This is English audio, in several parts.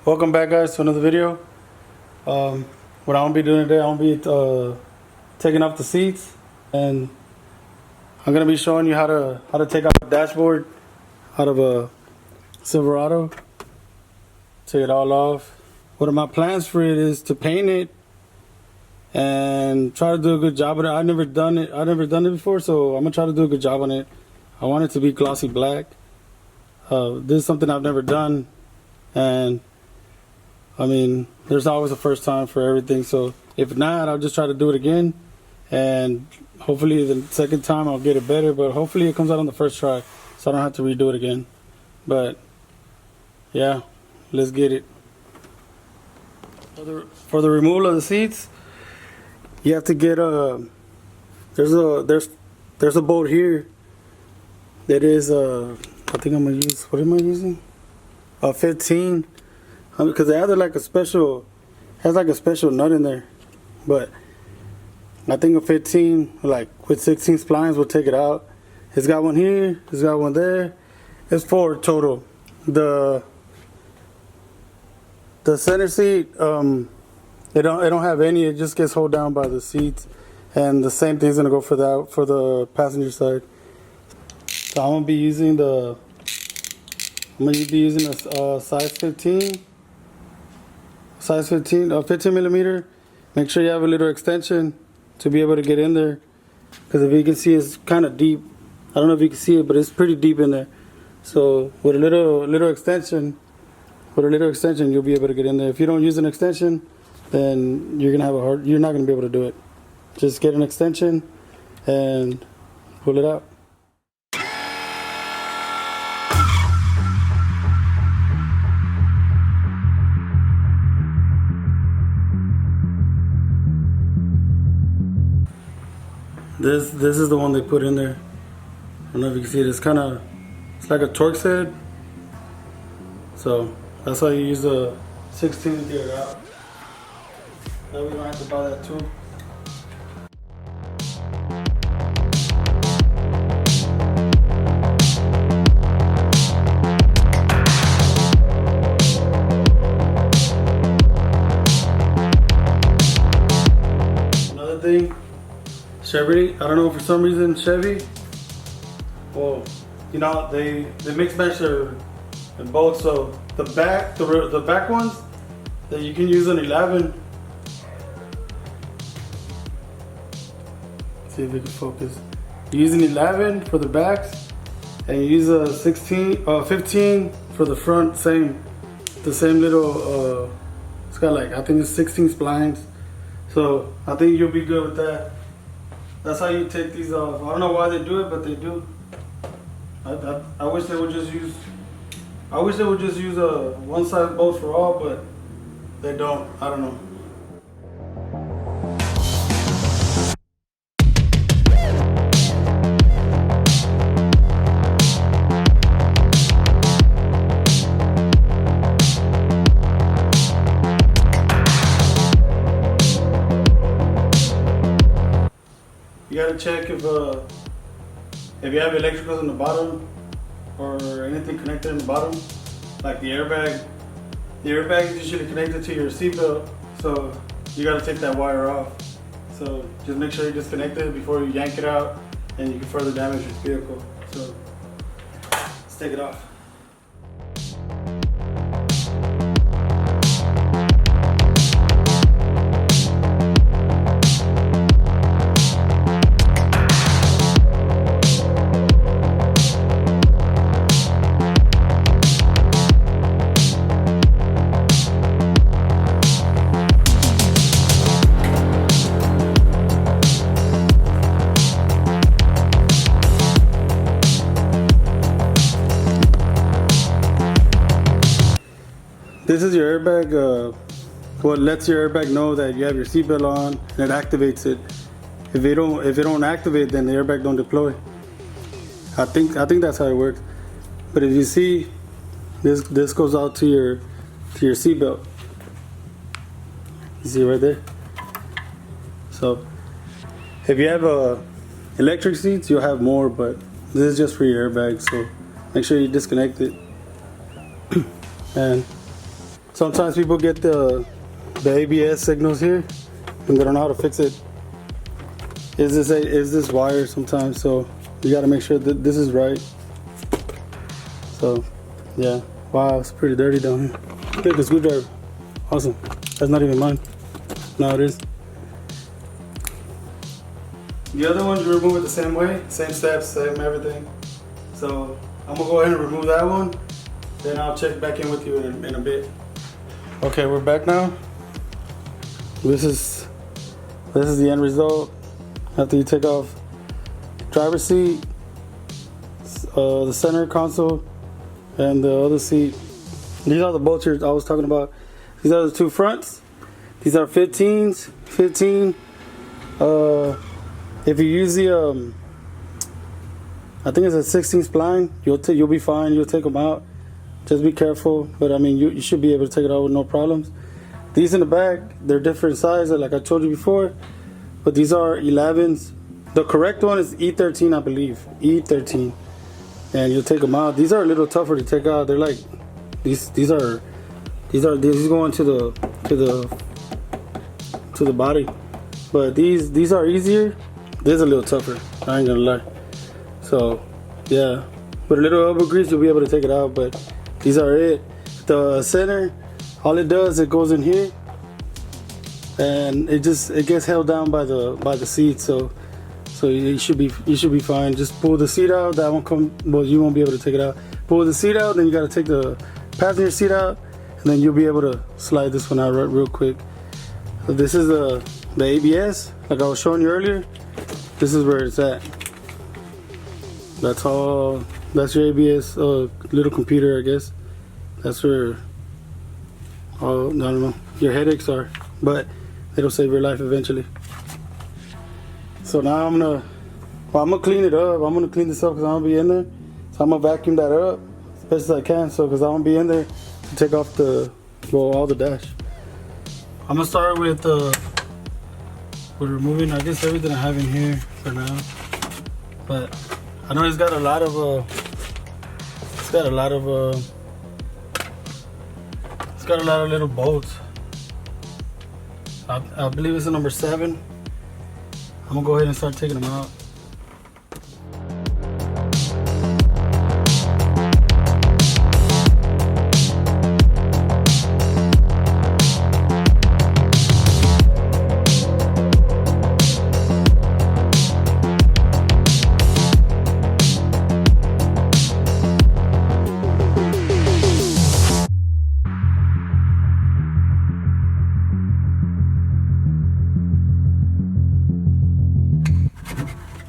Welcome back, guys, to another video. What I'm gonna be doing today, I'm gonna be taking off the seats, and I'm gonna be showing you how to take off the dashboard out of a Silverado. Take it all off. One of my plans for it is to paint it and try to do a good job of it. I've never done it before, so I'm gonna try to do a good job on it. I want it to be glossy black. This is something I've never done, and I mean, there's always a first time for everything, so if not, I'll just try to do it again, and hopefully the second time I'll get it better, but hopefully it comes out on the first try, so I don't have to redo it again. But yeah, let's get it. For the removal of the seats, you have to get there's a bolt here that is I think I'm gonna use, what am I using? 15. Because they have like a special, has like a special nut in there, but I think a 15, like with 16 splines, will take it out. It's got one here, it's got one there. It's 4 total. The center seat, it don't have any. It just gets held down by the seats, and the same thing's gonna go for that for the passenger side. So I'm gonna be using a size 15. Size 15 millimeter. Make sure you have a little extension to be able to get in there, because if you can see, it's kind of deep. I don't know if you can see it, but it's pretty deep in there. So with a little extension, you'll be able to get in there. If you don't use an extension, then you're not gonna be able to do it. Just get an extension and pull it out. This is the one they put in there. I don't know if you can see it. It's like a Torx head. So that's how you use the 16 to get it out. That way we don't have to buy that too. Another thing, Chevy, I don't know, for some reason Chevy, well, you know, they mix match their both. So the back ones, that you can use an 11. See if we can focus. You use an 11 for the backs, and you use a 15 for the front. The same little. It's got like, I think it's 16 splines. So I think you'll be good with that. That's how you take these off. I don't know why they do it, but they do. I wish they would just use a one size bolt for all, but they don't. I don't know. You gotta check if you have electricals in the bottom or anything connected in the bottom, like the airbag. The airbag is usually connected to your seatbelt, so you gotta take that wire off. So just make sure you disconnect it before you yank it out, and you can further damage your vehicle. So let's take it off. This is your airbag, what lets your airbag know that you have your seatbelt on, and it activates it. If it don't activate, then the airbag don't deploy. I think that's how it works. But if you see, this goes out to your seatbelt. You see right there. So if you have electric seats, you'll have more, but this is just for your airbag. So make sure you disconnect it. And Sometimes people get the ABS signals here and they don't know how to fix it. Is this wire sometimes? So you got to make sure that this is right. So yeah, wow, it's pretty dirty down here. Look, the screwdriver, awesome. That's not even mine. No, it is. The other one you remove it the same way, same steps, same everything. So I'm gonna go ahead and remove that one. Then I'll check back in with you in a bit. Okay, we're back now. This is the end result after you take off driver's seat, the center console, and the other seat. These are the bolts I was talking about. These are the two fronts. These are 15s. 15. If you use the I think it's a 16 spline, you'll be fine. You'll take them out. Just be careful. But I mean, you should be able to take it out with no problems. These in the back, they're different sizes, like I told you before. But these are 11s. The correct one is E13, I believe. E13. And you'll take them out. These are a little tougher to take out. They're like these go into the body. But these are easier. This is a little tougher. I ain't gonna lie. So yeah, with a little elbow grease, you'll be able to take it out. But these are it. The center, all it does, it goes in here, and it gets held down by the seat. So you should be fine. Just pull the seat out. That won't well, you won't be able to take it out. Pull the seat out, then you got to take the passenger seat out, and then you'll be able to slide this one out real quick. So this is the ABS, like I was showing you earlier. This is where it's at. That's all. That's your ABS little computer, I guess. That's where I don't know, your headaches are, but it'll save your life eventually. So now I'm gonna clean it up. I'm gonna clean this up because I'm gonna be in there. So I'm gonna vacuum that up as best as I can. So because I'm gonna be in there to take off all the dash. I'm gonna start with removing, I guess, everything I have in here for now. But I know it's got a lot of little bolts. I believe it's a number 7. I'm gonna go ahead and start taking them out.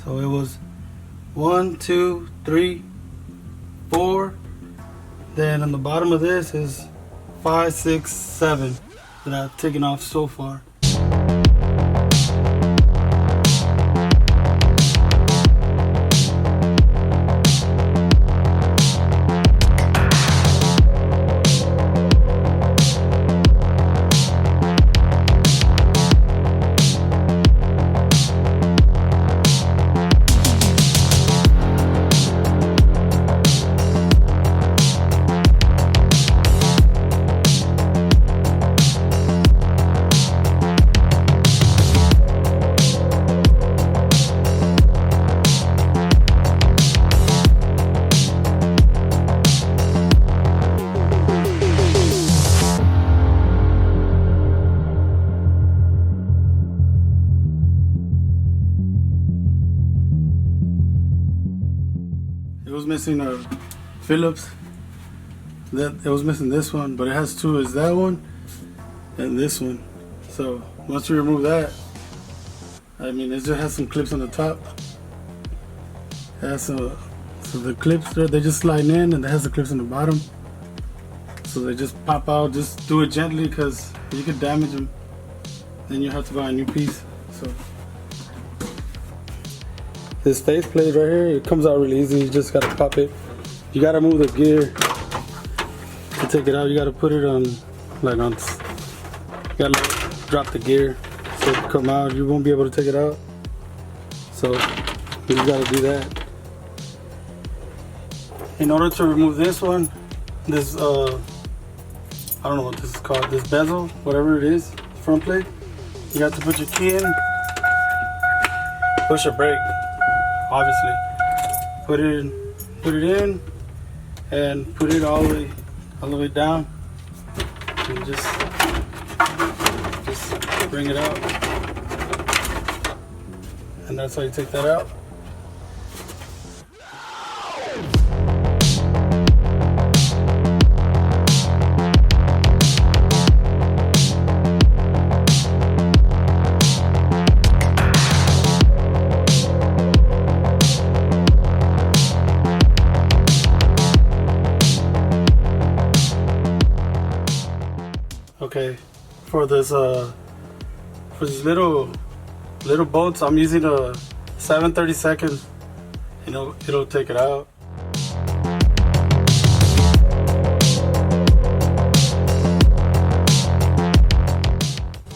So it was 1, 2, 3, 4. Then on the bottom of this is 5, 6, 7 that I've taken off so far. It was missing a Phillips. It was missing this one, but it has 2. It's that one and this one. So once you remove that, I mean, it just has some clips on the top. It has so the clips they just slide in, and it has the clips on the bottom. So they just pop out. Just do it gently, because you could damage them. Then you have to buy a new piece. So this face plate right here, it comes out really easy. You just gotta pop it. You gotta move the gear to take it out. You gotta put it on, like on. You gotta drop the gear so it can come out. You won't be able to take it out. So you gotta do that. In order to remove this one, I I don't know what this is called, this bezel, whatever it is, front plate. You have to put your key in, push a brake, obviously. Put it in, and put it all the way down, and just bring it out. And that's how you take that out. Okay, for these little bolts, I'm using a 7/32, and it'll take it out.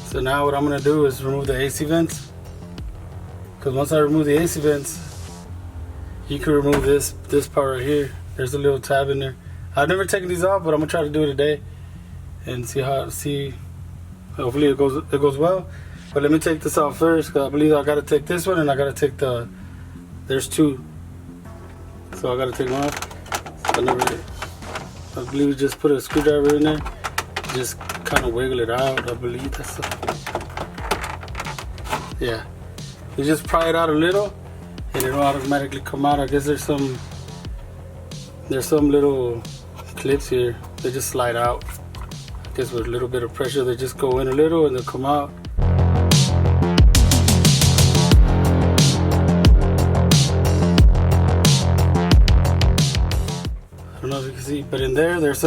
So now what I'm gonna do is remove the AC vents, because once I remove the AC vents, you can remove this part right here. There's a little tab in there. I've never taken these off, but I'm gonna try to do it today and see. Hopefully it goes well. But let me take this out first, because I believe I gotta take this one, and I gotta take there's two, so I gotta take them off. I believe we just put a screwdriver in there, just kind of wiggle it out. I believe that's yeah. You just pry it out a little, and it'll automatically come out. I guess there's some little clips here. They just slide out. I guess with a little bit of pressure, they just go in a little and they'll come out. I don't know if you can see, but in there's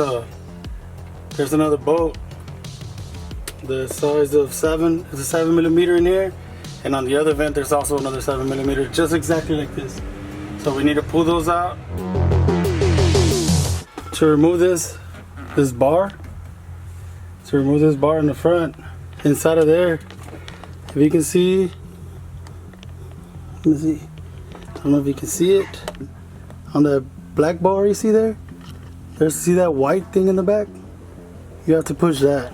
another bolt the size of 7. It's a 7mm in here, and on the other vent there's also another 7mm, just exactly like this. So we need to pull those out. To remove this bar, in the front, inside of there, if you can see, let me see, I don't know if you can see it, on the black bar you see there, see that white thing in the back? You have to push that.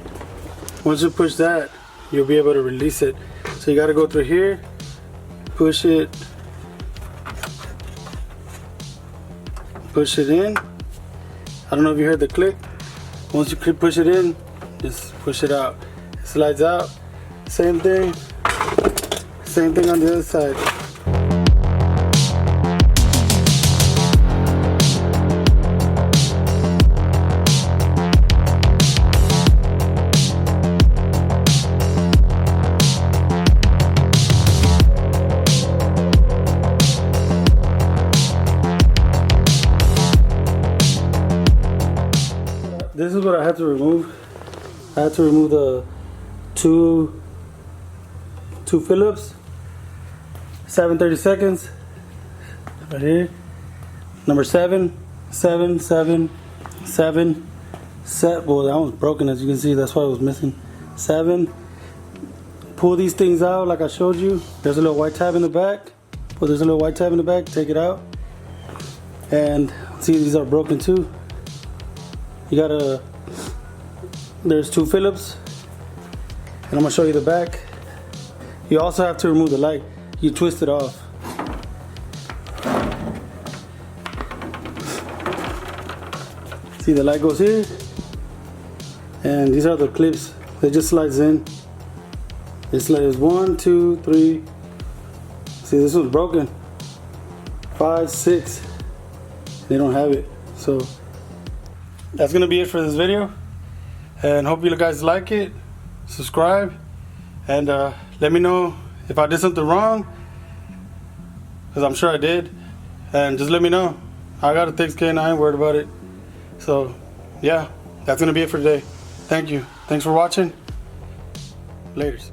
Once you push that, you'll be able to release it. So you got to go through here, push it in. I don't know if you heard the click. Once you push it in, just push it out. It slides out. Same thing on the other side. This is what I had to remove. I had to remove the two Phillips 7/32 right here. Number 7. Well, that one's broken, as you can see. That's why it was missing. 7. Pull these things out like I showed you. There's a little white tab in the back. There's a little white tab in the back. Take it out. And see, these are broken too. There's 2 Phillips, and I'm gonna show you the back. You also have to remove the light. You twist it off. See, the light goes here, and these are the clips. They just slides in. It slides 1, 2, 3. See, this one's broken. 5, 6. They don't have it. So that's gonna be it for this video, and hope you guys like it. Subscribe, and let me know if I did something wrong, because I'm sure I did, and just let me know. I got a thick skin, I ain't worried about it. So yeah, that's gonna be it for today. Thank you. Thanks for watching. Laters.